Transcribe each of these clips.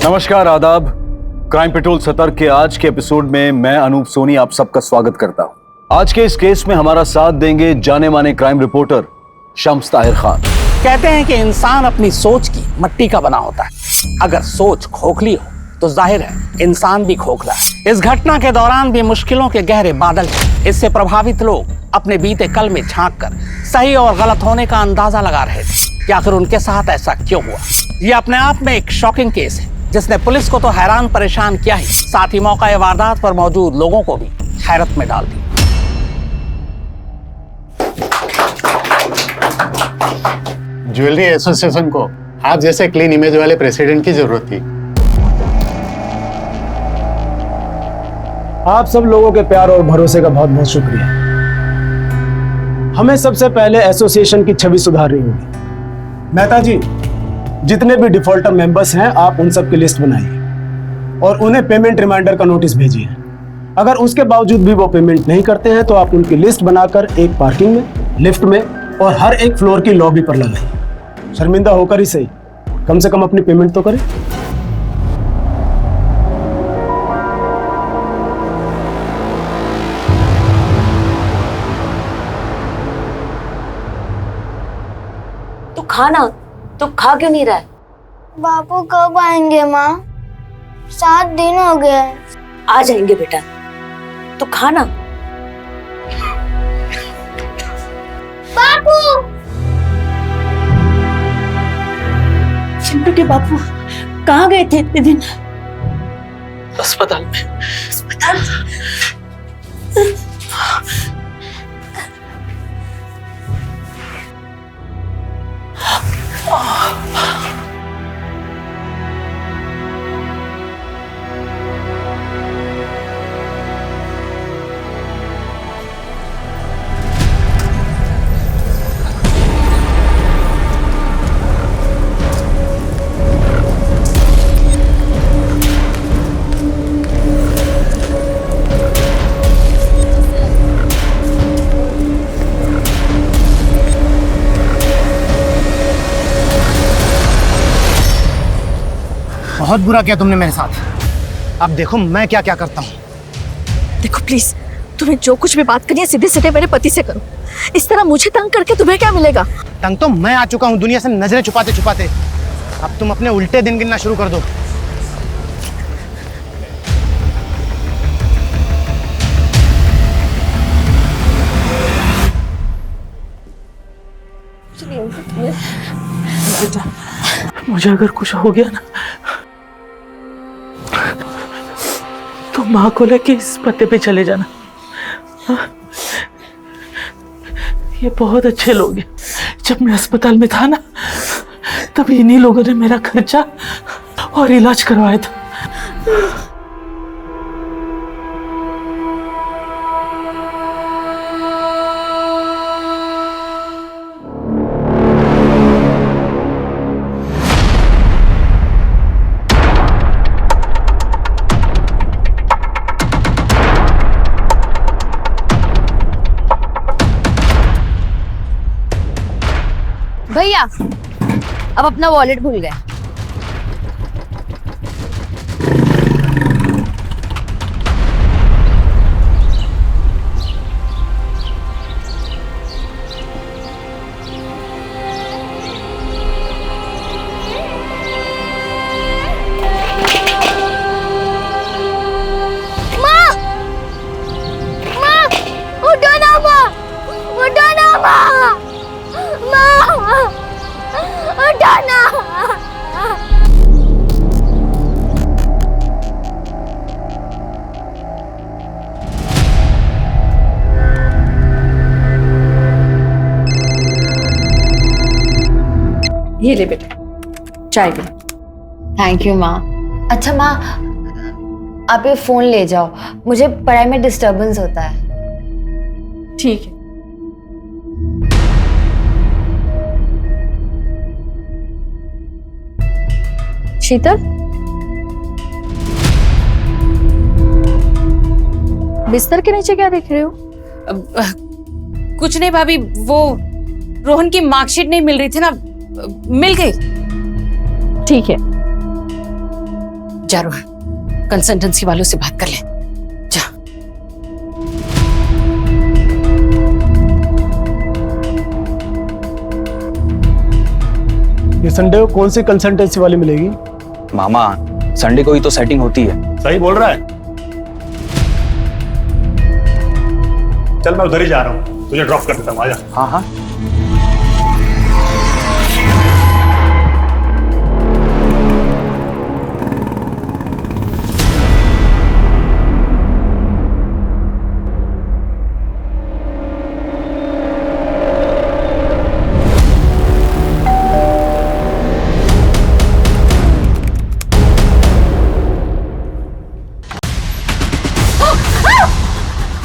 नमस्कार, आदाब। Crime petrol सतर्क के आज के एपिसोड में मैं अनूप सोनी आप सबका स्वागत करता हूं। आज के इस केस में हमारा साथ देंगे जाने माने क्राइम रिपोर्टर शम्स ताहिर खान। कहते हैं कि इंसान अपनी सोच की मट्टी का बना होता है। अगर सोच खोखली हो तो जाहिर है इंसान भी खोखला है। इस घटना के दौरान भी मुश्किलों के गहरे बादल थे। इससे प्रभावित लोग अपने बीते कल में झांक कर सही और गलत होने का अंदाजा लगा रहे थे कि आखिर उनके साथ ऐसा क्यों हुआ। ये अपने आप में एक शॉकिंग केस है जिसने पुलिस को तो हैरान परेशान किया ही, साथ ही मौका वारदात पर मौजूद लोगों को भी हैरत में डाल दिया। ज्वेलरी एसोसिएशन को आप जैसे क्लीन इमेज वाले प्रेसिडेंट की जरूरत थी। आप सब लोगों के प्यार और भरोसे का बहुत बहुत शुक्रिया। हमें सबसे पहले एसोसिएशन की छवि सुधारनी होगी। मेहता जी, जितने भी डिफॉल्टर मेंबर्स हैं आप उन सब की लिस्ट बनाइए और उन्हें पेमेंट रिमाइंडर का नोटिस भेजिए। अगर उसके बावजूद भी वो पेमेंट नहीं करते हैं तो आप उनकी लिस्ट बनाकर एक पार्किंग में, लिफ्ट में और हर एक फ्लोर की लॉबी पर लगाइए। शर्मिंदा होकर ही सही, कम से कम अपनी पेमेंट तो करें। तू खा क्यों नहीं रहा है? बापू कब आएंगे माँ? 7 दिन हो गए। आ जाएंगे बेटा, तू खा ना। बापू! चिंटू के बापू कहाँ गए थे इतने दिन? अस्पताल में। अस्पताल? बहुत बुरा किया तुमने मेरे साथ। अब देखो मैं क्या क्या करता हूँ। देखो प्लीज, तुम्हें जो कुछ भी बात करनी है सीधे सीधे मेरे पति से करो। इस तरह मुझे तंग करके तुम्हें क्या मिलेगा? तंग तो मैं आ चुका हूँ दुनिया से नजरें छुपाते छुपाते। अब तुम अपने उल्टे दिन गिनना शुरू कर दो। बेटा, मुझे अगर कुछ हो गया ना तो माँ को लेके इस पते पे चले जाना। ये बहुत अच्छे लोग हैं। जब मैं अस्पताल में था ना तब इन्हीं लोगों ने मेरा खर्चा और इलाज करवाया था। भैया, अब अपना वॉलेट भूल गए। उठो ना माँ! उठो ना माँ! माँ! उठो ना! ये ले बेटा, चाय पी। थैंक यू माँ। अच्छा माँ, आप ये फोन ले जाओ, मुझे पढ़ाई में डिस्टरबेंस होता है। ठीक है। शीतल, बिस्तर के नीचे क्या देख रहे हो? कुछ नहीं भाभी, वो रोहन की मार्कशीट नहीं मिल रही थी ना, मिल गई। ठीक है, जा रोहन, कंसल्टेंसी वालों से बात कर ले। जा। ये संडे को कौन सी कंसल्टेंसी वाली मिलेगी? मामा संडे को ही तो सेटिंग होती है। सही बोल रहा है। चल मैं उधर ही जा रहा हूँ, तुझे ड्रॉप कर देता हूँ, आजा। हाँ हाँ।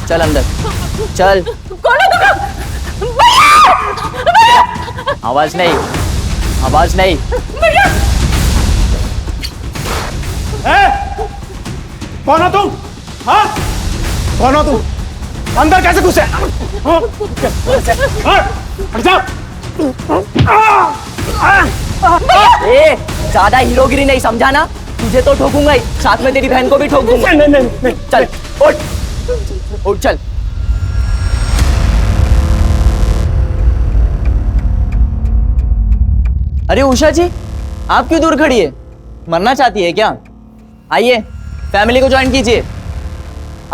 चल अंदर चल। आवाज नहीं, आवाज नहीं। कौन हो तुम? हाँ? कौन हो तुम? अंदर कैसे घुसे? हट जाओ। ए, ज्यादा हीरोगिरी नहीं, समझा ना? तुझे तो ठोकूंगा ही, साथ में तेरी बहन को भी ठोक दूंगा। नहीं। चल उठ, उठ चल। अरे उषा जी, आप क्यों दूर खड़ी है? मरना चाहती है क्या? आइए, फैमिली को ज्वाइन कीजिए।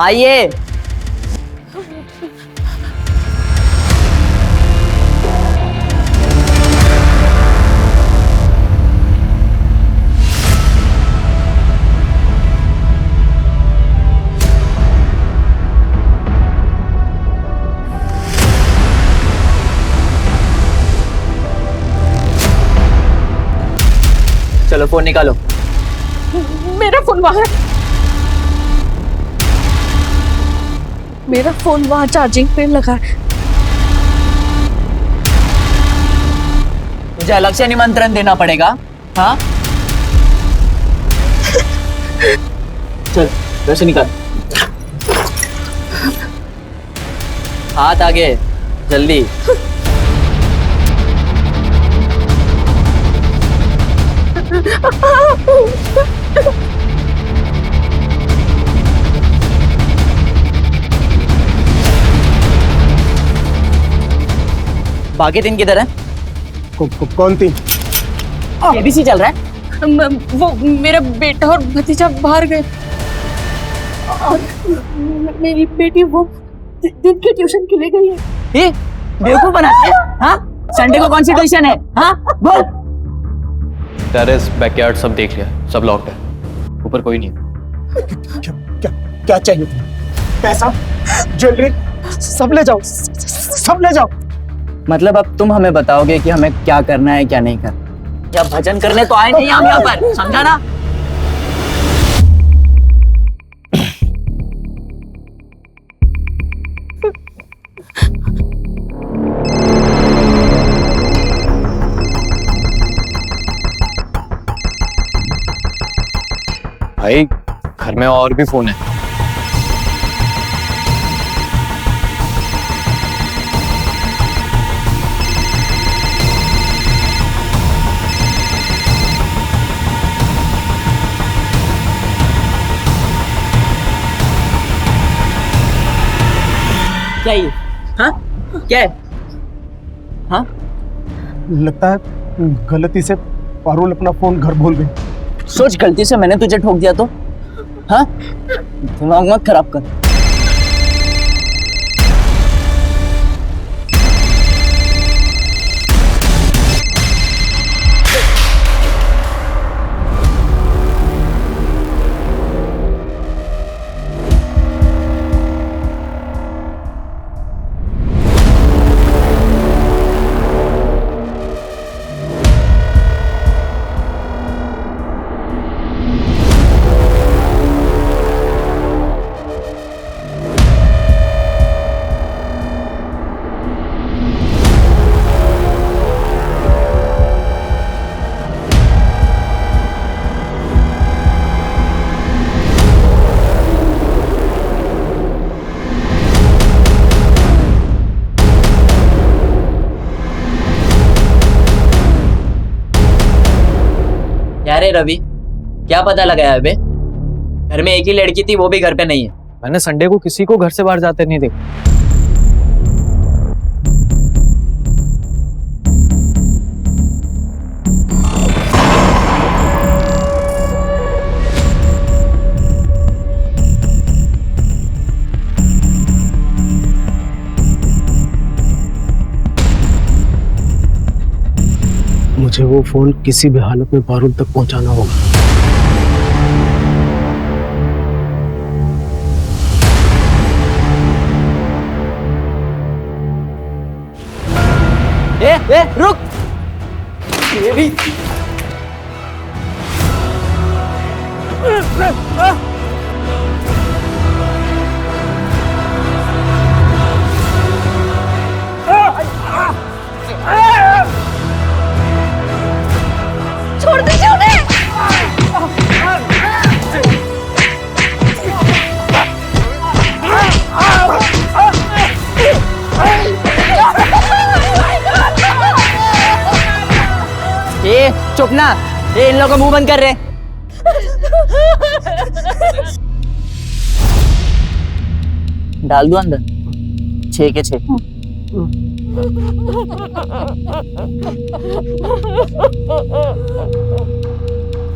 आइए। चलो फोन निकालो। मेरा फोन वहां है। मेरा फोन वहां चार्जिंग पे लगा है। मुझे अलग से निमंत्रण देना पड़ेगा? हाँ चल वैसे निकाल। हाथ आगे, जल्दी। बाकी तीन किधर है? कौन थी? एबीसी चल रहा है। वो मेरा बेटा और भतीजा बाहर गए और मेरी बेटी वो दिन के ट्यूशन के लिए गई है। ये बेवकूफ बनाती है? हाँ संडे को कौन सी ट्यूशन है? हाँ बोल। टेरेस बैकयार्ड सब देख लिया, सब लॉक्ड है, ऊपर कोई नहीं है। क्या चाहिए तुम्हें? पैसा, ज्वेलरी, सब ले जाओ, सब ले जाओ। मतलब अब तुम हमें बताओगे कि हमें क्या करना है क्या नहीं करना? या भजन करने तो आए नहीं हम यहाँ पर, समझा ना? भाई घर में और भी फोन है। क्या ये? हाँ क्या है? हाँ लगता है गलती से पारुल अपना फोन घर भूल गई। सोच, गलती से मैंने तुझे ठोक दिया तो? हाँ दिमाग मत खराब कर। क्या रे रवि, क्या पता लगाया बे? घर में एक ही लड़की थी, वो भी घर पे नहीं है। मैंने संडे को किसी को घर से बाहर जाते नहीं देखा। मुझे वो फोन किसी भी हालत में पारुल तक पहुंचाना होगा। ए रुक। छोड़ दीजिए उन्हें। ए चुप ना, ये इन लोगों का मुंह बंद कर रहे। डाल दो अंदर, 6 के 6।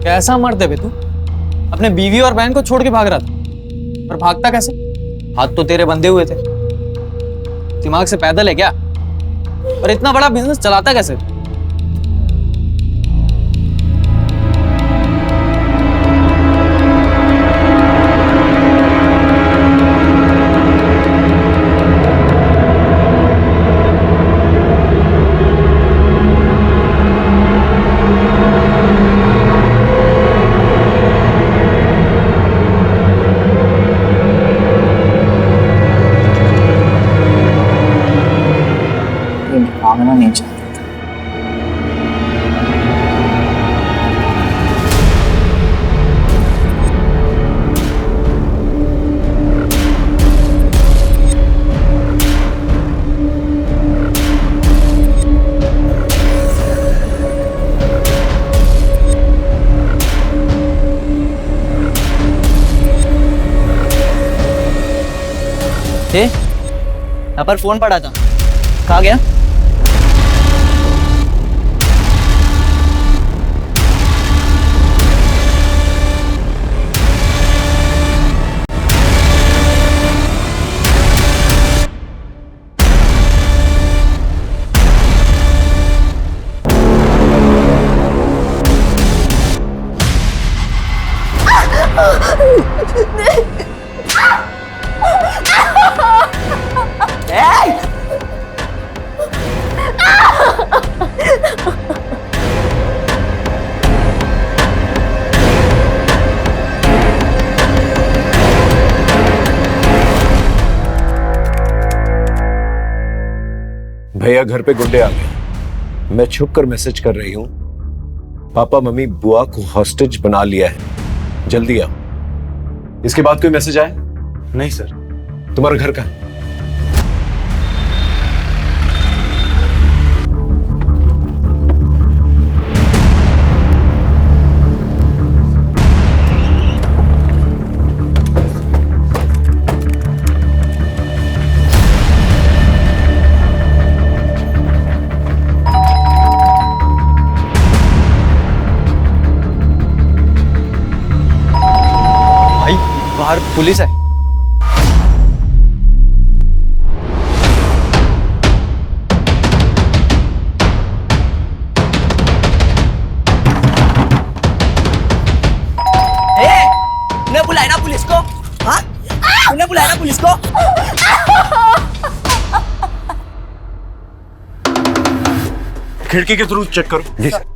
कैसा मर्द है बे तू? अपने बीवी और बहन को छोड़ के भाग रहा था, पर भागता कैसे? हाथ तो तेरे बंधे हुए थे। दिमाग से पैदल है क्या? और इतना बड़ा बिजनेस चलाता कैसे? भागना नहीं चाहता। यहाँ पर फोन पड़ा था, कहाँ गया? भैया घर पे गुंडे आ गए। मैं छुप कर मैसेज कर रही हूँ, पापा मम्मी बुआ को हॉस्टेज बना लिया है, जल्दी आओ। इसके बाद कोई मैसेज आया? नहीं सर। तुम्हारा घर कहाँ? बाहर पुलिस है। उन्हें बुलाया ना पुलिस को? हाँ? उन्हें बुलाया ना पुलिस को? खिड़की के थ्रू चेक करो। जी सर।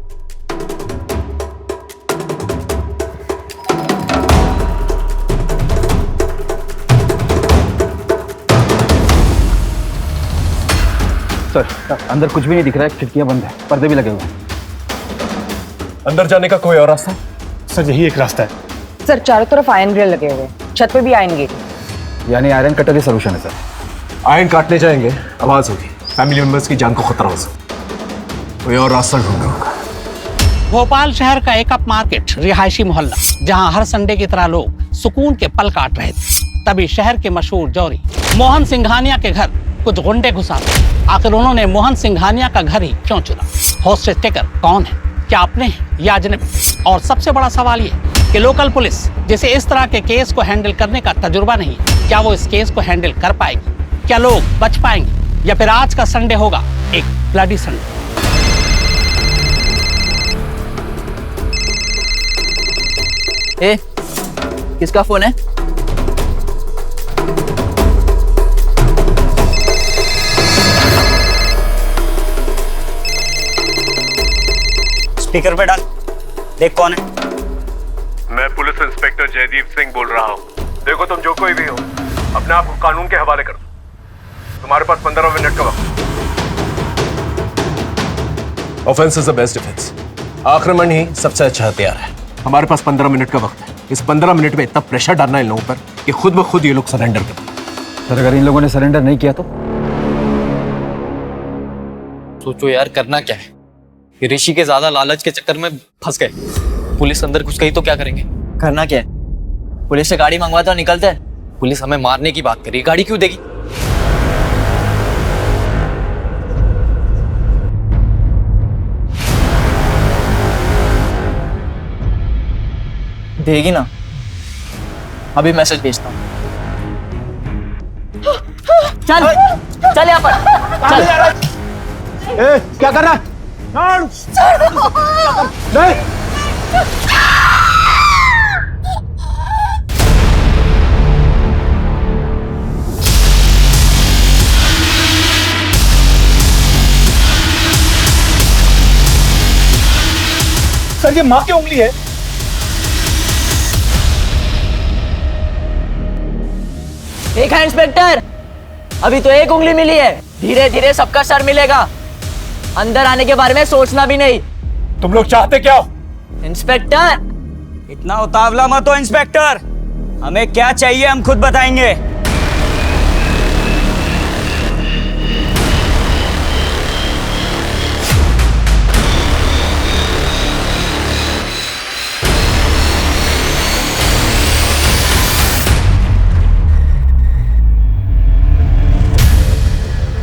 सर अंदर कुछ भी नहीं दिख रहा है, खिड़कियां बंद है, पर्दे भी लगे हुए हैं। अंदर जाने का कोई और रास्ता? सर यही एक रास्ता है। सर चारों तरफ आयरन ग्रिल लगे हुए, छत पे भी आयरन गेट। यानी आयरन कटर ही सोल्यूशन है सर। आयरन काटने जाएंगे, आवाज होगी, फैमिली मेंबर्स की जान को खतरा हो सकता है। कोई और रास्ता ढूंढना होगा। भोपाल शहर का एक अप मार्केट रिहायशी मोहल्ला, जहां हर संडे की तरह लोग सुकून के पल काट रहे थे। तभी शहर के मशहूर जौहरी मोहन सिंघानिया के घर कुछ गुंडे घुसा गए। आखिर उन्होंने मोहन सिंघानिया का घर ही क्यों चुना? हॉस्टेज टेकर कौन है? क्या अपने हैं या अजनबी? और सबसे बड़ा सवाल ये कि लोकल पुलिस, जिसे इस तरह के केस को हैंडल करने का तजुर्बा नहीं है, क्या वो इस केस को हैंडल कर पाएगी? क्या लोग बच पाएंगे या फिर आज का संडे होगा एक ब्लडी संडे? ए, किसका फोन है? स्पीकर पे डाल, देख कौन है। मैं पुलिस इंस्पेक्टर जयदीप सिंह बोल रहा हूँ। देखो तुम जो कोई भी हो, अपने आप को कानून के हवाले कर दो। तुम्हारे पास 15 मिनट का वक्त। Offence is the best defence. आक्रमण ही सबसे अच्छा हथियार है। हमारे पास 15 मिनट का वक्त है। इस 15 मिनट में इतना प्रेशर डालना है इन लोगों पर कि खुद ब खुद ये लोग सरेंडर कर दें। सर, अगर इन लोगों ने सरेंडर नहीं किया तो? सोचो यार, करना क्या है? ये ऋषि के ज्यादा लालच के चक्कर में फंस गए। पुलिस अंदर घुस गई तो क्या करेंगे? करना क्या है? पुलिस से गाड़ी मंगवाते और निकलते हैं। पुलिस हमें मारने की बात करी, गाड़ी क्यों देगी? देगी ना। अभी मैसेज भेजता हूँ। चल चल यहाँ पर चल। ए, क्या कर रहा है? नहीं। सर, ये माँ की उंगली है। एक है इंस्पेक्टर, अभी तो एक उंगली मिली है, धीरे धीरे सबका सर मिलेगा। अंदर आने के बारे में सोचना भी नहीं। तुम लोग चाहते क्या हो? इंस्पेक्टर, इतना उतावला मत हो इंस्पेक्टर। हमें क्या चाहिए हम खुद बताएंगे।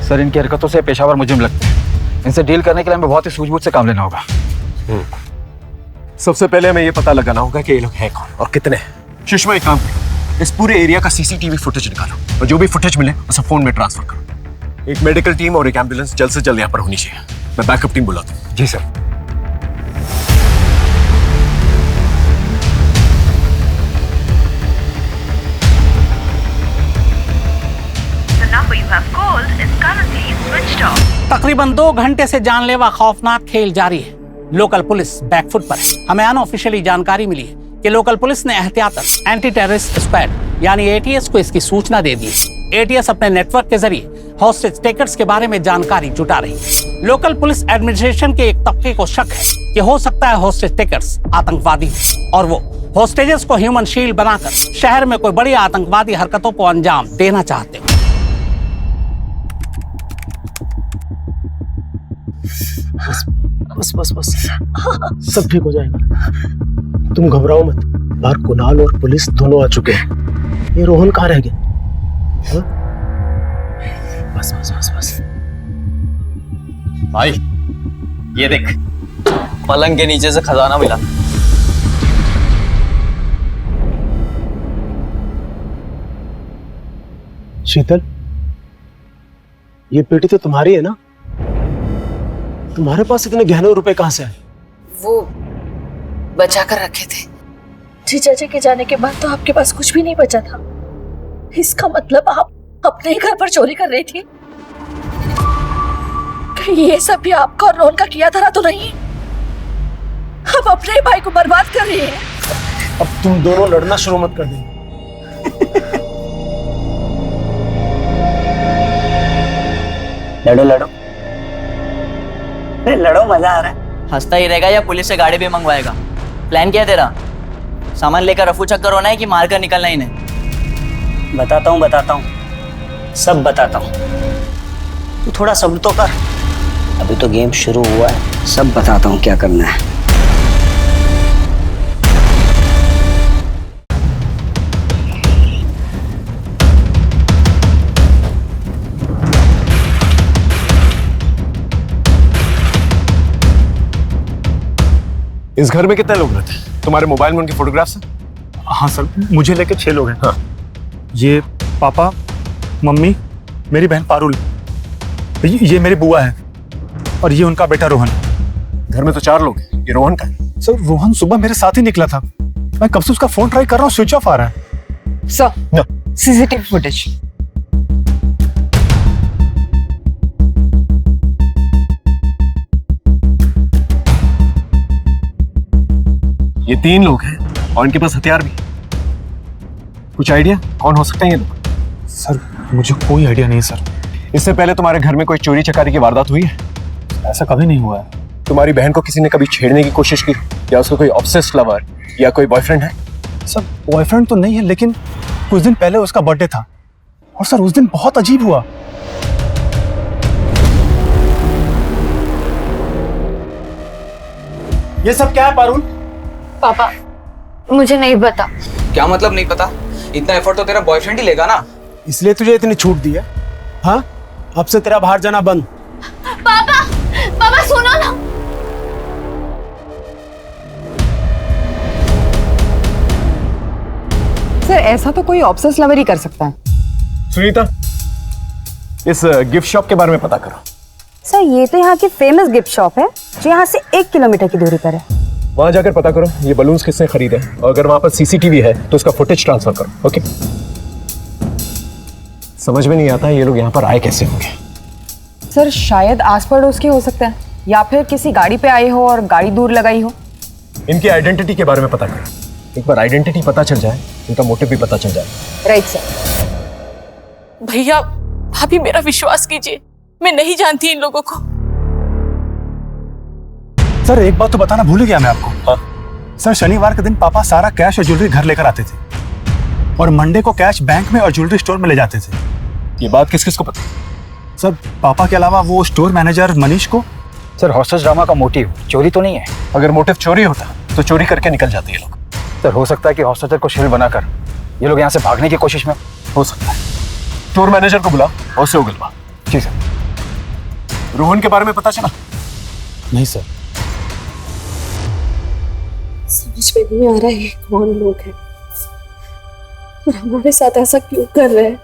सर, इनकी हरकतों से पेशावर मुजरिम लगते हैं। इनसे डील करने के लिए हमें बहुत ही सूझबूझ से काम लेना होगा। सबसे पहले हमें ये पता लगाना होगा कि ये लोग हैं कौन और कितने हैं। सुषमा, एक काम करो, इस पूरे एरिया का सीसीटीवी फुटेज निकालो और जो भी फुटेज मिले उसे फोन में ट्रांसफर करो। एक मेडिकल टीम और एक एम्बुलेंस जल्द से जल्द यहाँ पर होनी चाहिए। मैं बैकअप टीम बुलाता हूँ। जी सर। तकरीबन 2 घंटे से जानलेवा खौफनाक खेल जारी है। लोकल पुलिस बैकफुट पर है। हमें अनऑफिशियली जानकारी मिली है कि लोकल पुलिस ने एहतियातन एंटी टेररिस्ट स्क्वाड यानी एटीएस को इसकी सूचना दे दी है। एटीएस अपने नेटवर्क के जरिए हॉस्टेज टेकर्स के बारे में जानकारी जुटा रही है। लोकल पुलिस एडमिनिस्ट्रेशन के एक तबके को शक है कि हो सकता है हॉस्टेज टेकर्स आतंकवादी हो और वो हॉस्टेजेस को ह्यूमन शील्ड बनाकर शहर में कोई बड़ी आतंकवादी हरकतों को अंजाम देना चाहते हो। बस बस बस, सब ठीक हो जाएगा। तुम घबराओ मत। बाहर कुणाल और पुलिस दोनों आ चुके हैं। ये रोहन कहाँ रह गया? हाँ? बस बस बस बस। भाई, ये देख, पलंग के नीचे से खजाना मिला। शीतल, ये पेटी तो तुम्हारी है ना? तुम्हारे पास इतने गहने रुपए कहाँ से आए? वो बचा कर रखे थे। जीजा जी के जाने के बाद तो आपके पास कुछ भी नहीं बचा था। इसका मतलब आप अपने ही घर पर चोरी कर रही थी? कहीं ये सब भी आपका और रोहन का किया धरा तो नहीं? अब अपने ही भाई को बर्बाद कर रही है। अब तुम दोनों लड़ना शुरू मत कर देंगे। लड़ो लड़ो, लड़ो, मजा आ रहा है। हंसता ही रहेगा या पुलिस से गाड़ी भी मंगवाएगा? प्लान क्या है तेरा? सामान लेकर रफू चक्कर होना है कि मार कर निकलना ही नहीं? बताता हूँ, सब बताता हूँ। तू थोड़ा सब्र तो कर, अभी तो गेम शुरू हुआ है। सब बताता हूँ क्या करना है। इस घर में कितने लोग रहते हैं? तुम्हारे मोबाइल में उनके फोटोग्राफ्स हैं? हाँ सर, मुझे लेके 6 लोग हैं। हाँ। ये पापा, मम्मी, मेरी बहन पारुल, ये मेरी बुआ है और ये उनका बेटा रोहन। घर में तो 4 लोग हैं। ये रोहन का है? सर रोहन सुबह मेरे साथ ही निकला था, मैं कब से उसका फोन ट्राई कर रहा हूँ, स्विच ऑफ आ रहा है। Sir CCTV footage. ये 3 लोग हैं और इनके पास हथियार भी। कुछ आइडिया कौन हो सकते हैं ये लोग? सर मुझे कोई आइडिया नहीं सर। इससे पहले तुम्हारे घर में कोई चोरी चकारी की वारदात हुई है? ऐसा कभी नहीं हुआ है। तुम्हारी बहन को किसी ने कभी छेड़ने की कोशिश की, या उसका कोई ऑब्सेस्ड लवर या कोई बॉयफ्रेंड है? सर बॉयफ्रेंड तो नहीं है, लेकिन कुछ दिन पहले उसका बर्थडे था और सर उस दिन बहुत अजीब हुआ। ये सब क्या है पारुल? पापा मुझे नहीं पता। क्या मतलब नहीं पता? इतना एफर्ट तो तेरा बॉयफ्रेंड ही लेगा ना। इसलिए तुझे इतनी छूट दी है? हाँ, अब से तेरा बाहर जाना बंद। पापा, पापा सुनो ना। सर ऐसा तो कोई ऑब्सेस लवर ही कर सकता है। सुनीता, इस गिफ्ट शॉप के बारे में पता करो। सर ये तो यहाँ की फेमस गिफ्ट शॉप है जो यहाँ से 1 किलोमीटर की दूरी पर है। वहां जाकर पता करो ये बलून्स किसने खरीदे, और अगर वहां पर सीसीटीवी है तो उसका फुटेज ट्रांसफर करो। ओके? समझ में नहीं आता ये लोग यहाँ पर आए कैसे होंगे। सर शायद आस पड़ोस के हो सकते हैं, या फिर किसी गाड़ी पे आए हो और गाड़ी दूर लगाई हो। इनकी आइडेंटिटी के बारे में पता करो। एक बार आइडेंटिटी पता चल जाए, इनका मोटिव भी पता चल जाए। Right sir. भैया आप ही मेरा विश्वास कीजिए, मैं नहीं जानती इन लोगों को। सर एक बात तो बताना भूल गया मैं आपको। हाँ? सर शनिवार के दिन पापा सारा कैश और ज्वेलरी घर लेकर आते थे और मंडे को कैश बैंक में और ज्वेलरी स्टोर में ले जाते थे। ये बात किस किस को पता? सर पापा के अलावा वो स्टोर मैनेजर मनीष को। सर हॉस्टेज ड्रामा का मोटिव चोरी तो नहीं है? अगर मोटिव चोरी होता तो चोरी करके निकल जाते ये लोग। सर हो सकता है कि हॉस्टेजर को शील्ड बनाकर ये लोग यहाँ से भागने की कोशिश में। हो सकता है। स्टोर मैनेजर को बुलाओ और उसे उगलवा। जी सर। रोहन के बारे में पता चला? नहीं सर। समझ में नहीं आ रहा है कौन लोग हैं और हमारे साथ ऐसा क्यों कर रहे हैं।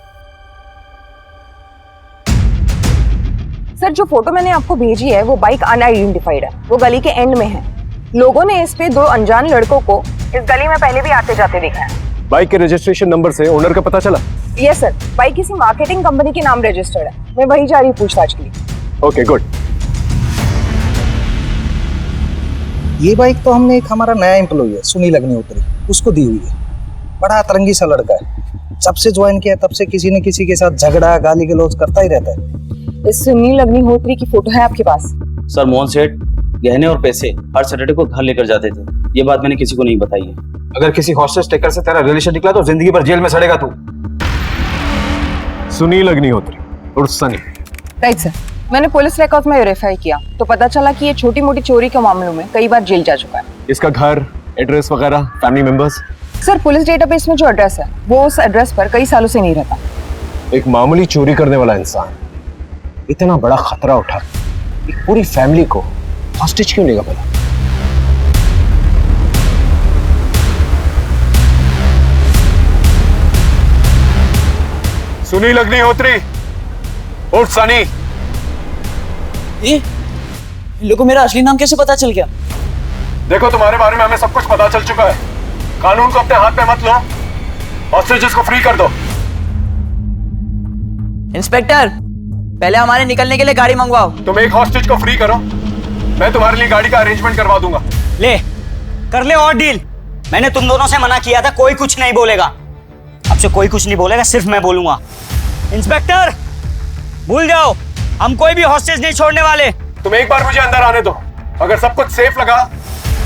सर जो फोटो मैंने आपको भेजी है वो बाइक अनआइडेंटिफाइड है, वो गली के एंड में है। लोगों ने इस पे 2 अनजान लड़कों को इस गली में पहले भी आते जाते देखा है। बाइक के रजिस्ट्रेशन नंबर से ओनर का पता चला? यस सर, बाइक किसी मार्केटिंग कंपनी के नाम रजिस्टर्ड है। मैं वही जा रही हूँ पूछताछ के लिए। Okay good. ये बाइक तो हमने एक हमारा नया एम्प्लॉय है सुनील अग्निहोत्री, उसको दी हुई है। बड़ा अतरंगी सा लड़का है, जब से ज्वाइन किया तब से किसी न किसी के साथ झगड़ा गाली गलौज करता ही रहता है। इस सुनील अग्निहोत्री की फोटो है आपके पास? सर मोहन सेठ गहने और पैसे हर सैटरडे को घर लेकर जाते थे, ये बात मैंने किसी को नहीं बताई है। अगर किसी हॉस्टेज टेकर से तेरा रिलेशन निकला तो जिंदगी भर जेल में सड़ेगा तू। सुनील अग्निहोत्री और सनी। राइट सर, मैंने पुलिस रिकॉर्ड में वेरीफाई किया तो पता चला कि ये छोटी मोटी चोरी के मामलों में कई बार जेल जा चुका है। इसका घर, एड्रेस वगैरह, family members? Sir police database में जो एड्रेस है वो उस एड्रेस पर कई सालों से नहीं रहता। एक मामूली चोरी करने वाला इंसान इतना बड़ा खतरा उठा एक पूरी फैमिली को हॉस्टेज क्यों लेगा भला? सुनील अग्निहोत्री और सनी। इन लोगों को मेरा असली नाम कैसे पता चल गया? देखो तुम्हारे बारे में हमें सब कुछ पता चल चुका है। कानून को अपने हाथ में मत लो, हॉस्टेजेस को फ्री कर दो। इंस्पेक्टर पहले हमारे निकलने के लिए गाड़ी मंगवाओ। तुम एक हॉस्टेज को फ्री करो, मैं तुम्हारे लिए गाड़ी का अरेंजमेंट करवा दूंगा। ले कर ले और डील। मैंने तुम दोनों से मना किया था, कोई कुछ नहीं बोलेगा। अब से कोई कुछ नहीं बोलेगा, सिर्फ मैं बोलूंगा। इंस्पेक्टर भूल जाओ, हम कोई भी हॉस्टेज नहीं छोड़ने वाले। तुम एक बार मुझे अंदर आने दो, अगर सब कुछ सेफ लगा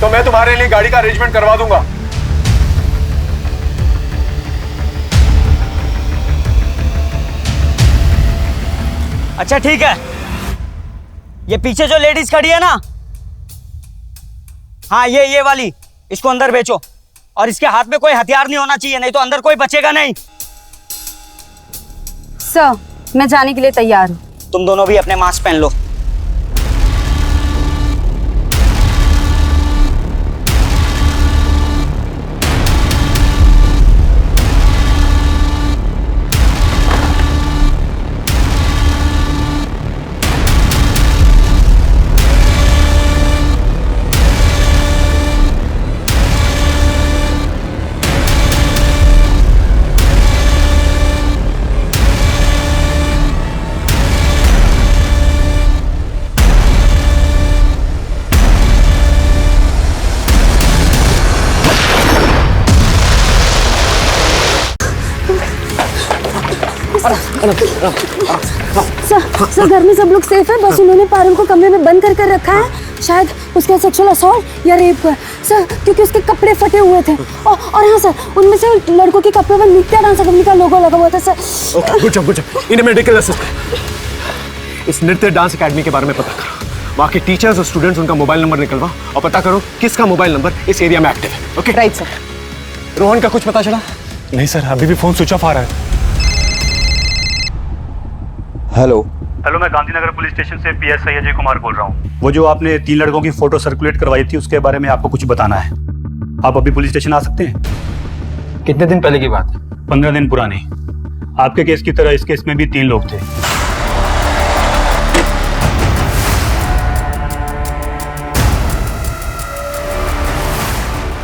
तो मैं तुम्हारे लिए गाड़ी का अरेंजमेंट करवा दूंगा। अच्छा ठीक है, ये पीछे जो लेडीज खड़ी है ना, हाँ ये वाली, इसको अंदर बेचो और इसके हाथ में कोई हथियार नहीं होना चाहिए, नहीं तो अंदर कोई बचेगा नहीं। सर मैं जाने के लिए तैयार हूँ। तुम दोनों भी अपने मास्क पहन लो। सर घर में सब लोग सेफ है, बस उन्होंने पारुल को कमरे में बंद कर रखा है। शायद उसका सेक्सुअल असॉल्ट या रेप हुआ सर, क्योंकि उसके कपड़े फटे हुए थे। और हाँ सर, उनमें से लड़कों के कपड़े पर नित्या डांस अकेडमी का लोगो लगा हुआ था सर। Okay, good job. इन्हें मेडिकल असिस्टेंट। इस नृत्य डांस एकेडमी के बारे में पता करो, वहाँ के टीचर्स और स्टूडेंट्स, उनका मोबाइल नंबर निकलवा और पता करो किसका मोबाइल नंबर इस एरिया में एक्टिव है। Okay right sir. रोहन का कुछ पता चला? नहीं सर, अभी भी फोन स्विच ऑफ आ रहा है। हेलो हेलो, मैं गांधीनगर पुलिस स्टेशन से पीएसआई अजय कुमार बोल रहा हूँ। वो जो आपने 3 लड़कों की फोटो सर्कुलेट करवाई थी, उसके बारे में आपको कुछ बताना है। आप अभी पुलिस स्टेशन आ सकते हैं? कितने दिन पहले की बात है? 15 दिन पुरानी। आपके केस की तरह इस केस में भी 3 लोग थे।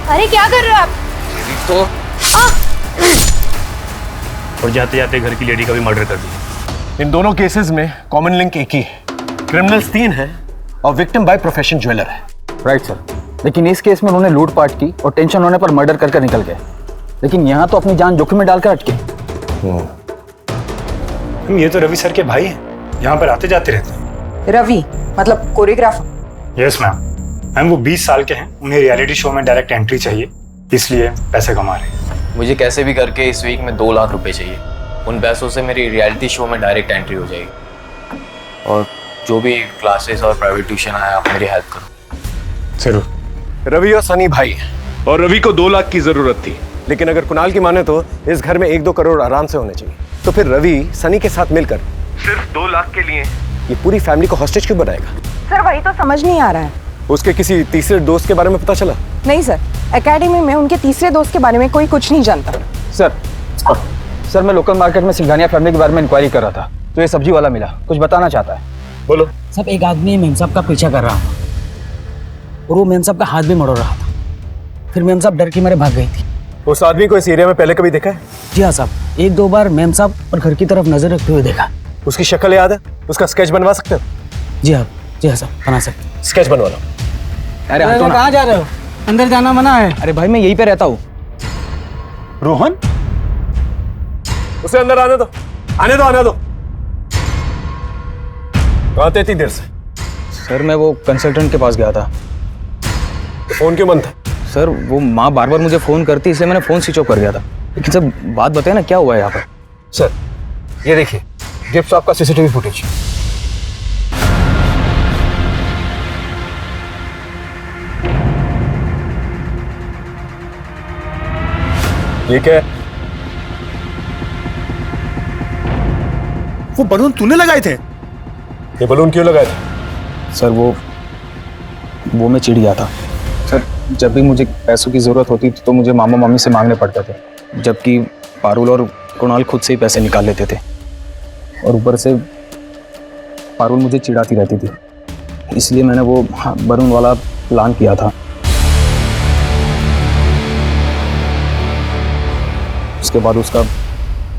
अरे क्या कर रहे हो आप? तो और जाते जाते घर की लेडी का भी मर्डर कर दिया। इन दोनों केसेस में कॉमन लिंक एक ही है, क्रिमिनल्स 3 हैं और विक्टिम बाय प्रोफेशन ज्वेलर है। राइट सर, लेकिन इस केस में उन्होंने लूटपाट की और टेंशन होने पर मर्डर करके निकल गए, लेकिन यहाँ तो अपनी जान जोखिम में डालकर अटके। ये तो रवि सर के भाई हैं, यहाँ पर आते जाते रहते हैं। रवि मतलब कोरियोग्राफर? यस मैम, वो 20 साल के हैं, उन्हें रियलिटी शो में डायरेक्ट एंट्री चाहिए, इसलिए पैसे कमा रहे हैं। मुझे कैसे भी करके इस वीक में 2 लाख रुपए चाहिए। उन पैसों से मेरी रियलिटी शो में डायरेक्ट एंट्री हो जाएगी, और जो भी क्लासेस और प्राइवेट ट्यूशन आया, आप मेरी हेल्प करो। जरूर। रवि और सनी भाई हैं, और रवि को 2 लाख की जरूरत थी, लेकिन अगर कुणाल की माने तो इस घर में 1-2 करोड़ आराम से होने चाहिए। तो फिर रवि सनी के साथ मिलकर सिर्फ 2 लाख के लिए ये पूरी फैमिली को हॉस्टेज क्यों बनाएगा? सर वही तो समझ नहीं आ रहा है। उसके किसी तीसरे दोस्त के बारे में पता चला? नहीं सर, एकेडमी में उनके तीसरे दोस्त के बारे में कोई कुछ नहीं जानता। सर मैं लोकल मार्केट में सिंघानिया फैमिली के बारे में इंक्वायरी कर रहा था, तो ये सब्जी वाला मिला, कुछ बताना चाहता है। बोलो। सब एक आदमी मेम साहब का पीछा कर रहा था और वो मेम साहब का हाथ भी मरोड़ रहा था। फिर मेम साहब डर के मारे भाग गई थी। उस आदमी को इस एरिया में पहले कभी देखा है? जी हाँ साहब, 1-2 बार मेम साहब और घर की तरफ नजर रखते हुए देखा। उसकी शक्ल याद है? उसका स्केच बनवा सकते हो? जी हाँ साहब, बना सकते। स्केच बनवा लो। अरे कहाँ जा रहे हो? अंदर जाना मना है। अरे भाई मैं यहीं पे रहता हूँ। रोहन, उसे अंदर आने दो, आने दो। कहाँ थे इतनी देर से? सर मैं वो कंसल्टेंट के पास गया था। तो फोन क्यों बंद था? सर वो माँ बार बार मुझे फोन करती, इसलिए मैंने फोन स्विच ऑफ कर गया था। लेकिन सर बात बताए ना, क्या हुआ है यहाँ पर? सर ये देखिए, गिफ्ट शॉप का सीसीटीवी फुटेज। ये क्या है? वो बलून तूने लगाए थे? ये बलून क्यों लगाए थे? सर वो मैं चिढ़ गया था। सर जब भी मुझे पैसों की ज़रूरत होती थी तो मुझे मामा मामी से मांगने पड़ते थे, जबकि पारुल और कुणाल खुद से ही पैसे निकाल लेते थे। और ऊपर से पारुल मुझे चिढ़ाती रहती थी, इसलिए मैंने वो बलून वाला प्लान किया था। उसके बाद उसका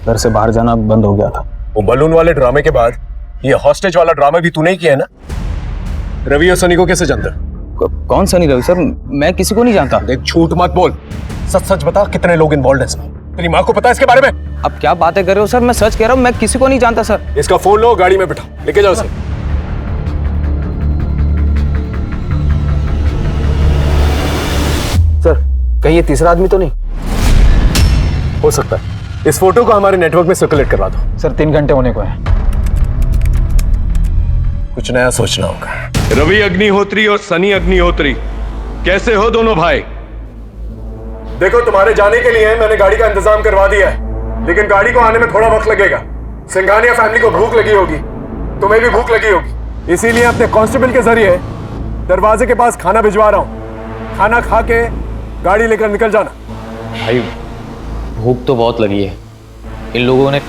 घर से बाहर जाना बंद हो गया था। वो बलून वाले ड्रामे के बाद ये हॉस्टेज वाला ड्रामा भी तूने ही किया है ना? रवि और सनी को कैसे जानता? कौन सनी रवि? सर मैं किसी को नहीं जानता। देख झूठ मत बोल, सच बता, कितने लोग इन्वॉल्व हैं इसमें? तेरी माँ को पता है इसके बारे में? अब क्या बातें कर रहे हो सर? मैं सच कह रहा हूँ, मैं किसी को नहीं जानता सर। इसका फोन लो, गाड़ी में बिठा, लेके जाओ इसे। सर कहीं ये तीसरा आदमी तो नहीं हो सकता है? इस फोटो को हमारे नेटवर्क में सर्कुलेट करवा दो। सर 3 घंटे होने को है। कुछ नया सोचना होगा। रवि अग्निहोत्री और सनी अग्निहोत्री, कैसे हो दोनों भाई? देखो तुम्हारे जाने के लिए मैंने गाड़ी का इंतजाम करवा दिया है, लेकिन गाड़ी को आने में थोड़ा वक्त लगेगा। सिंघानिया फैमिली को भूख लगी होगी, तुम्हें भी भूख लगी होगी, इसीलिए अपने कांस्टेबल के जरिए दरवाजे के पास खाना भिजवा रहा हूँ। खाना खा के गाड़ी लेकर निकल जाना। भाई भूख तो बहुत लगी है, इन लोगों ने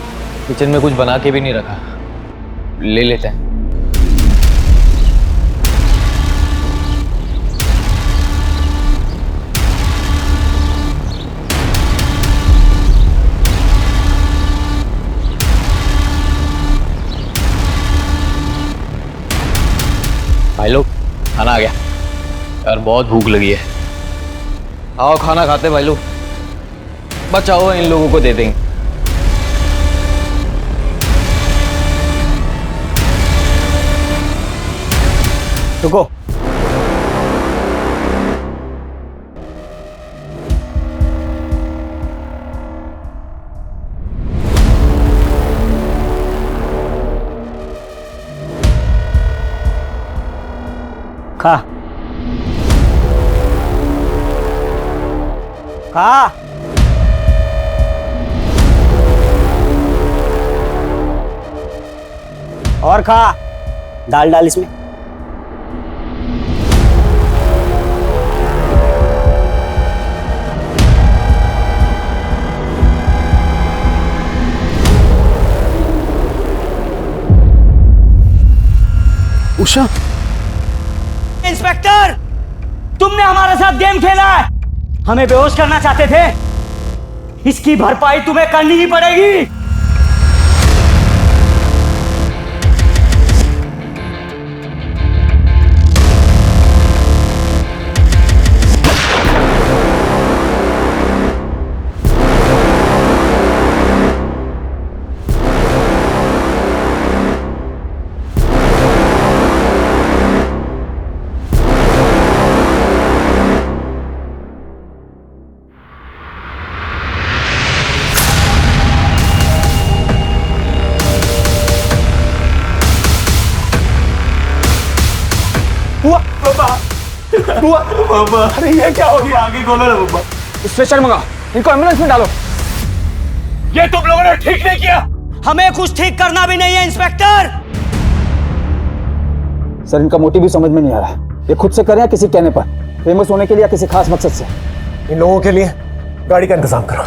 किचन में कुछ बना के भी नहीं रखा, ले लेते हैं। भाई लोग खाना आ गया यार, बहुत भूख लगी है। आओ खाना खाते भाई लोग, बचाओ इन लोगों को दे देंगे। रुको। खा खा। और खा। दाल डाल इसमें। उषा, इंस्पेक्टर, तुमने हमारे साथ गेम खेला है, हमें बेहोश करना चाहते थे, इसकी भरपाई तुम्हें करनी ही पड़ेगी। बुआ, बुआ, अरे ये क्या हो गया? आगे खोलो ना बुआ। स्ट्रेचर मंगाओ, इनको एम्बुलेंस में डालो। ये तुम लोगों ने ठीक नहीं किया। हमें कुछ ठीक करना भी नहीं है इंस्पेक्टर। सर इनका मोटिव भी समझ में नहीं आ रहा। ये खुद से कर रहे हैं किसी कहने पर, फेमस होने के लिए या किसी खास मकसद से? इन लोगों के लिए गाड़ी का इंतजाम करो।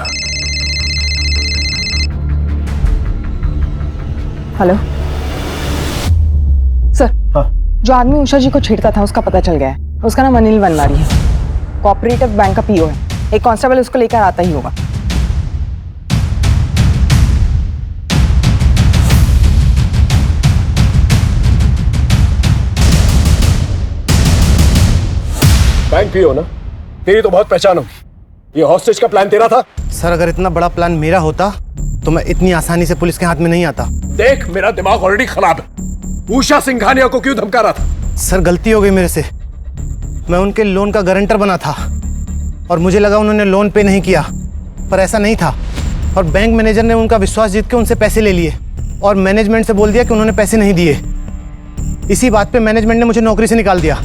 Hello sir. जो आदमी उषा जी को छेड़ता था उसका पता चल गया है। उसका नाम अनिल वनवारी है, कोऑपरेटिव बैंक का पीओ है। एक कांस्टेबल उसको लेकर आता ही होगा। बैंक पीओ ना? तेरी तो बहुत पहचान होगी। ये हॉस्टेज का प्लान तेरा था? सर अगर इतना बड़ा प्लान मेरा होता तो मैं इतनी आसानी से पुलिस के हाथ में नहीं आता। देख, मेरा दिमाग ऑलरेडी खराब है। उषा सिंघानिया को क्यों धमका रहा था? सर गलती हो गई मेरे से। मैं उनके लोन का गारंटर बना था और मुझे लगा उन्होंने लोन पे नहीं किया, पर ऐसा नहीं था। और बैंक मैनेजर ने उनका विश्वास जीत के उनसे पैसे ले लिए और मैनेजमेंट से बोल दिया कि उन्होंने पैसे नहीं दिए। इसी बात पे मैनेजमेंट ने मुझे नौकरी से निकाल दिया।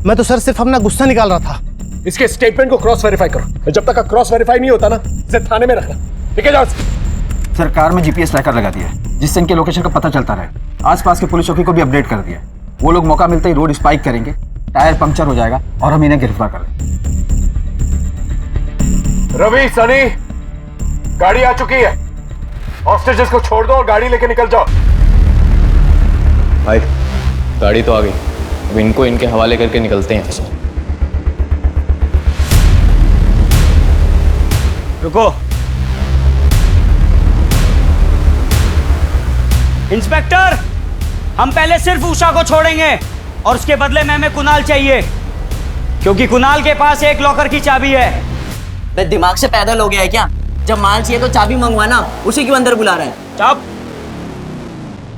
मैं तो सर सिर्फ अपना गुस्सा निकाल रहा था। इसके स्टेटमेंट को क्रॉस वेरीफाई करो। जब तक का क्रॉस वेरीफाई नहीं होता ना, इसे थाने में रखना। ठीक है? जाओ। सर कार में जीपीएस ट्रैकर लगा दिया है जिससे इनके लोकेशन का पता चलता रहे। आसपास के पुलिस चौकी को भी अपडेट कर दिया। वो लोग मौका मिलते ही रोड स्पाइक करेंगे, टायर पंक्चर हो जाएगा और हम इन्हें गिरफ्तार कर लेंगे। रवि, सनी, गाड़ी आ चुकी है। हॉस्टेजेस को छोड़ दो और गाड़ी लेके निकल जाओ। भाई गाड़ी तो आ गई, अब इनको इनके हवाले करके निकलते हैं। रुको। इंस्पेक्टर, हम पहले सिर्फ उषा को छोड़ेंगे और उसके बदले में हमें कुणाल चाहिए, क्योंकि कुणाल के पास एक लॉकर की चाबी है। बे दिमाग से पैदल हो गया है क्या? जब माल चाहिए तो चाबी मंगवाना, उसी क्यों अंदर बुला रहा है? चुप।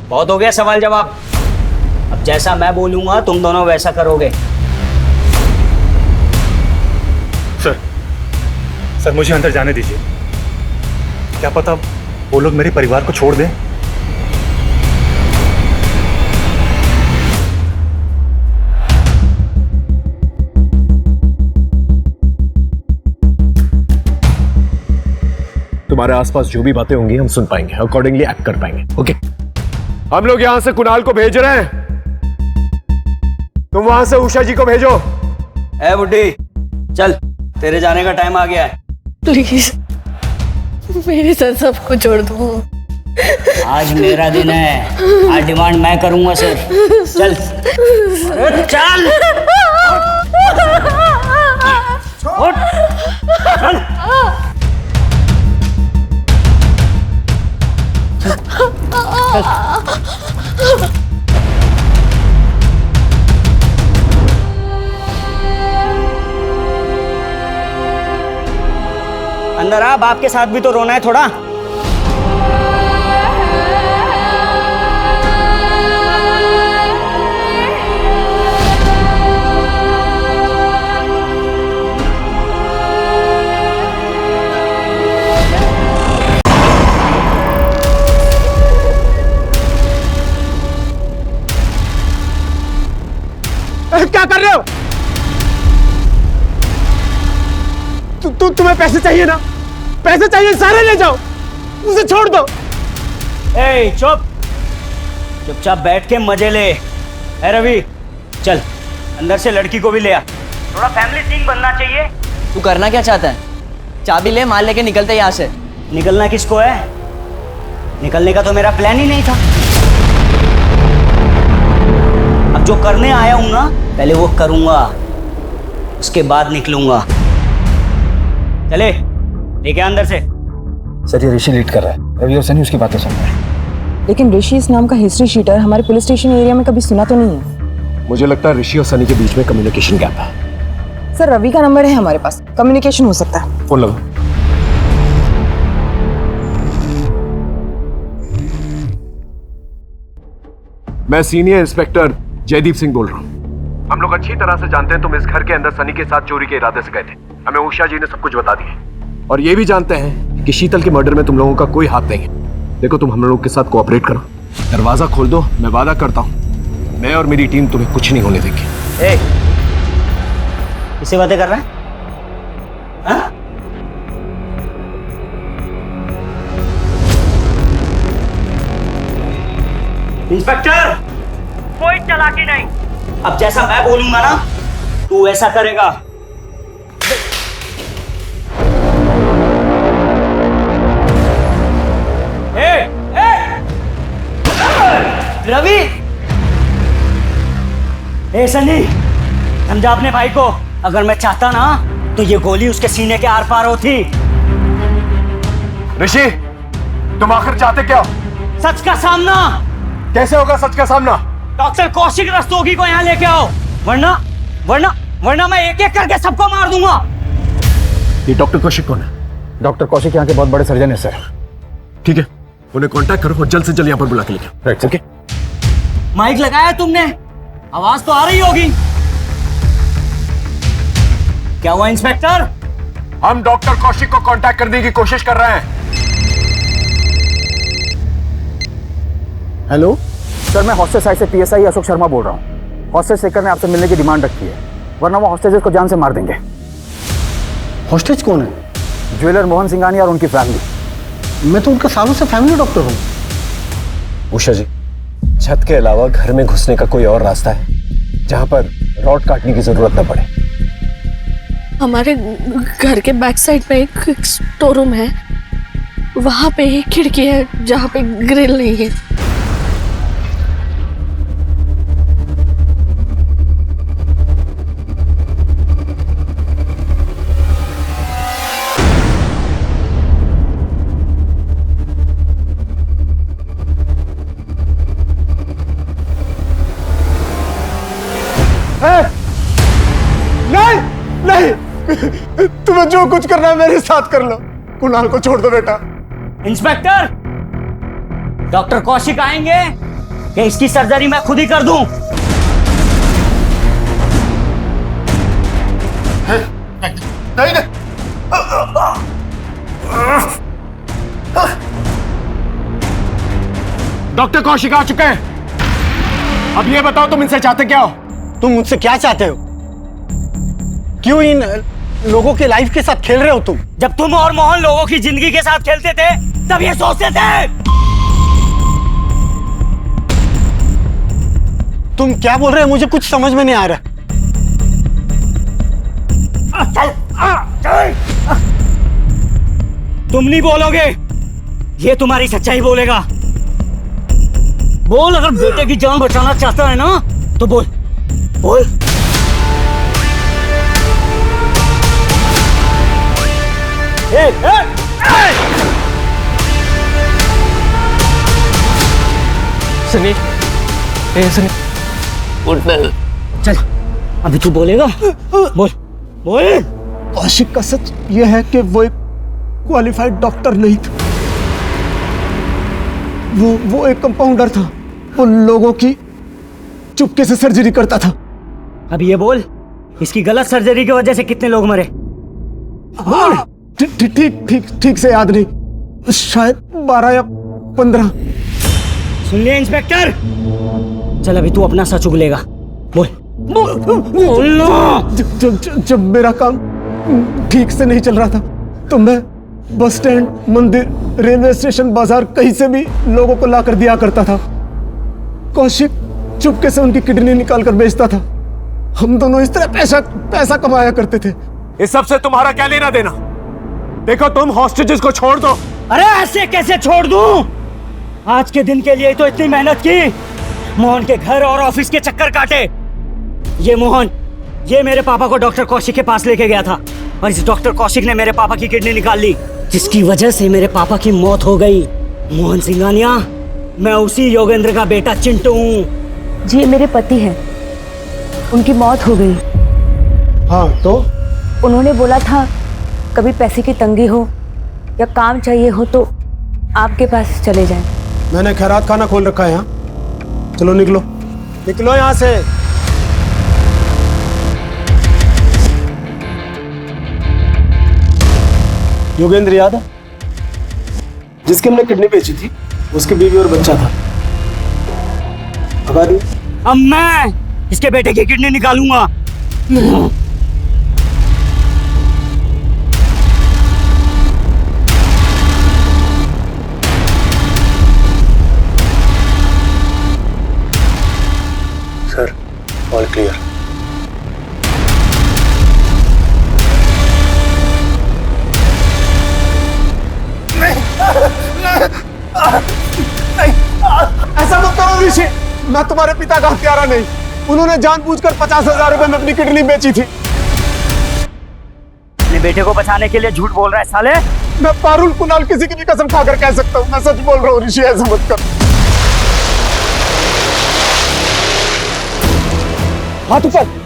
बहुत हो गया सवाल जवाब। अब जैसा मैं बोलूंगा तुम दोनों वैसा करोगे। सर मुझे अंदर जाने दीजिए। क्या पता वो लोग मेरे परिवार को छोड़ दें। तुम्हारे आसपास जो भी बातें होंगी हम सुन पाएंगे, अकॉर्डिंगली एक्ट कर पाएंगे। ओके? हम लोग यहां से कुणाल को भेज रहे हैं, तुम वहां से उषा जी को भेजो। ए बुड्ढी, चल, तेरे जाने का टाइम आ गया है। प्लीज मेरे साथ सबको छोड़ दो। आज मेरा दिन है, आज डिमांड मैं करूंगा सर। चल। अरे चल। उठ। चल। अंदर आ, बाप के साथ भी तो रोना है थोड़ा। तुम्हें पैसे चाहिए ना? पैसे चाहिए, सारे ले जाओ, उसे छोड़ दो। ए चुपचाप बैठ के मजे ले। ए रवि, चल अंदर से लड़की को भी ले आ। थोड़ा फैमिली सीन बनना चाहिए। तू करना क्या चाहता है? चाबी ले, माल लेके निकलते यहाँ से। निकलना किसको है? निकलने का तो मेरा प्लान ही नहीं था। अब जो करने आया हूं ना, पहले वो करूंगा, उसके बाद निकलूंगा। चले, लेके अंदर से। सर, ये ऋषि लीड कर रहा है, रवि और सनी उसकी बातें सुन रहे हैं। लेकिन ऋषि इस नाम का हिस्ट्री शीटर हमारे पुलिस स्टेशन एरिया में कभी सुना तो नहीं है। मुझे लगता है ऋषि और सनी के बीच में कम्युनिकेशन गैप है। सर, रवि का नंबर है हमारे पास, कम्युनिकेशन हो सकता है। फोन लगाओ। मैं सीनियर इंस्पेक्टर जयदीप सिंह बोल रहा हूँ। हम लोग अच्छी तरह से जानते हैं तुम इस घर के अंदर सनी के साथ चोरी के इरादे से गए थे। हमें उषा जी ने सब कुछ बता दिया और ये भी जानते हैं कि शीतल के मर्डर में तुम लोगों का कोई हाथ नहीं है। देखो, तुम हम लोगों के साथ कोऑपरेट करो, दरवाजा खोल दो। मैं वादा करता हूँ मैं और मेरी टीम तुम्हें कुछ नहीं होने देगी। ए, किससे बातें कर रहा है? हाँ? इंस्पेक्टर, कोई चालाकी नहीं। अब जैसा मैं बोलूंगा ना, तू ऐसा करेगा। रवि! ए सनी, समझा अपने भाई को। अगर मैं चाहता ना तो ये गोली उसके सीने के आर पार होती। ऋषि, तुम आखिर चाहते क्या? सच का सामना। कैसे होगा सच का सामना? डॉक्टर कौशिक रस्तोगी को यहाँ लेके आओ, वरना वरना वरना मैं एक एक करके सबको मार दूंगा। ये डॉक्टर कौशिक कौन है? डॉक्टर कौशिक यहाँ के बहुत बड़े सर्जन है सर। ठीक है, उन्हें कांटेक्ट करो और जल्द से जल्द यहाँ पर बुला के लेके आओ। Right, okay. माइक लगाया तुमने? आवाज तो आ रही होगी। क्या हुआ इंस्पेक्टर? हम डॉक्टर कौशिक को कांटेक्ट करने की कोशिश कर रहे हैं। हेलो सर, मैं हॉस्टेज साइड से पीएसआई अशोक शर्मा बोल रहा हूँ। हॉस्टेज शेखर ने आपसे मिलने की डिमांड रखी है, वरना वो हॉस्टेजेस को जान से मार देंगे। हॉस्टेज कौन है? ज्वेलर मोहन सिंघानिया और उनकी फैमिली। मैं तो उनका सालों से फैमिली डॉक्टर हूँ। उषा जी, छत के अलावा घर में घुसने का कोई और रास्ता है जहां पर रॉड काटने की जरूरत न पड़े? हमारे घर के बैक साइड में एक स्टोर रूम है, वहां पे एक खिड़की है जहां पे ग्रिल नहीं है। नहीं नहीं, तुम्हें जो कुछ करना है मेरे साथ कर लो। कुणाल को छोड़ दो बेटा। इंस्पेक्टर, डॉक्टर कौशिक आएंगे कि इसकी सर्जरी मैं खुद ही कर दूं? नहीं नहीं, डॉक्टर कौशिक आ चुके हैं। अब ये बताओ, तुम इनसे चाहते क्या हो? तुम मुझसे क्या चाहते हो? क्यों इन लोगों के लाइफ के साथ खेल रहे हो तुम? जब तुम और मोहन लोगों की जिंदगी के साथ खेलते थे तब ये सोचते थे। तुम क्या बोल रहे हो? मुझे कुछ समझ में नहीं आ रहा। तुम नहीं बोलोगे, ये तुम्हारी सच्चाई बोलेगा। बोल, अगर बेटे की जान बचाना चाहता है ना तो बोल बोल। सनी, सनी, उठना। चल, अभी तू बोलेगा। बोल बोल। कौशिक का सच यह है कि वो एक क्वालिफाइड डॉक्टर नहीं था। वो एक कंपाउंडर था। वो लोगों की चुपके से सर्जरी करता था। अब ये बोल, इसकी गलत सर्जरी की वजह से कितने लोग मरे? ठीक से याद नहीं, शायद 12 या 15। सुन लिया इंस्पेक्टर? चल अभी तू अपना सच उगलेगा। बोल बोल ना। जब मेरा काम ठीक से नहीं चल रहा था तो मैं बस स्टैंड, मंदिर, रेलवे स्टेशन, बाजार कहीं से भी लोगों को लाकर दिया करता था। कौशिक चुपके से उनकी किडनी निकाल कर बेचता था। हम दोनों इस तरह पैसा कमाया करते थे। इस सब से तुम्हारा क्या लेना देना? देखो तुम हॉस्टेजेस को छोड़ दो। अरे ऐसे कैसे छोड़ दूं? आज के दिन के लिए तो इतनी मेहनत की, मोहन के घर और ऑफिस के चक्कर काटे। ये मोहन, ये मेरे पापा को डॉक्टर कौशिक के पास लेके गया था और इस डॉक्टर कौशिक ने मेरे पापा की किडनी निकाल ली, जिसकी वजह से मेरे पापा की मौत हो गई। मोहन सिंघानिया, मैं उसी योगेंद्र का बेटा चिंटू हूँ। जी, मेरे पति हैं, उनकी मौत हो गई। हाँ तो उन्होंने बोला था कभी पैसे की तंगी हो या काम चाहिए हो तो आपके पास चले जाएं। मैंने खैरात खाना खोल रखा है यहाँ। चलो निकलो, निकलो यहाँ से। योगेंद्र याद है, जिसकी हमने किडनी बेची थी, उसकी बीवी और बच्चा था। भगा दिया। अब मैं इसके बेटे की किडनी निकालूंगा। Sir, all clear. ऐसा मत करो ऋषि, मैं तुम्हारे पिता का हत्यारा नहीं। उन्होंने जानबूझकर 50,000 रुपए में अपनी किडनी बेची थी। अपने बेटे को बचाने के लिए झूठ बोल रहा है साले। मैं पारुल कुणाल किसी की भी कसम खाकर कह सकता हूँ, मैं सच बोल रहा हूँ ऋषि, ऐसा मत कर। हाथ ऊपर।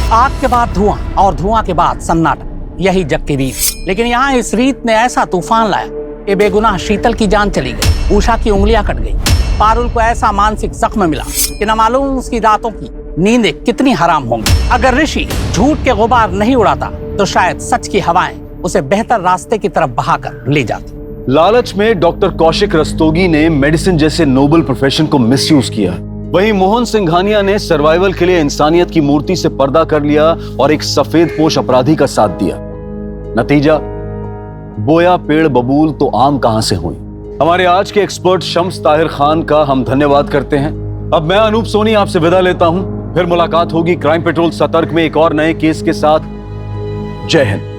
आग के बाद धुआं और धुआं के बाद सन्नाटा, यही जग की रीत। लेकिन यहाँ इस रीत ने ऐसा तूफान लाया कि बेगुनाह शीतल की जान चली गई, उषा की उंगलियां कट गई, पारुल को ऐसा मानसिक जख्म मिला कि न मालूम उसकी रातों की नींदें कितनी हराम होंगी। अगर ऋषि झूठ के गुबार नहीं उड़ाता तो शायद सच की हवाएं उसे बेहतर रास्ते की तरफ बहाकर ले जाती। लालच में डॉक्टर कौशिक रस्तोगी ने मेडिसिन जैसे नोबल प्रोफेशन को मिसयूज किया। वहीं मोहन सिंघानिया ने सर्वाइवल के लिए इंसानियत की मूर्ति से पर्दा कर लिया और एक सफेद पोश अपराधी का साथ दिया। नतीजा, बोया पेड़ बबूल तो आम कहां से हुई। हमारे आज के एक्सपर्ट शम्स ताहिर खान का हम धन्यवाद करते हैं। अब मैं अनूप सोनी आपसे विदा लेता हूं, फिर मुलाकात होगी क्राइम पेट्रोल सतर्क में एक और नए केस के साथ। जय हिंद।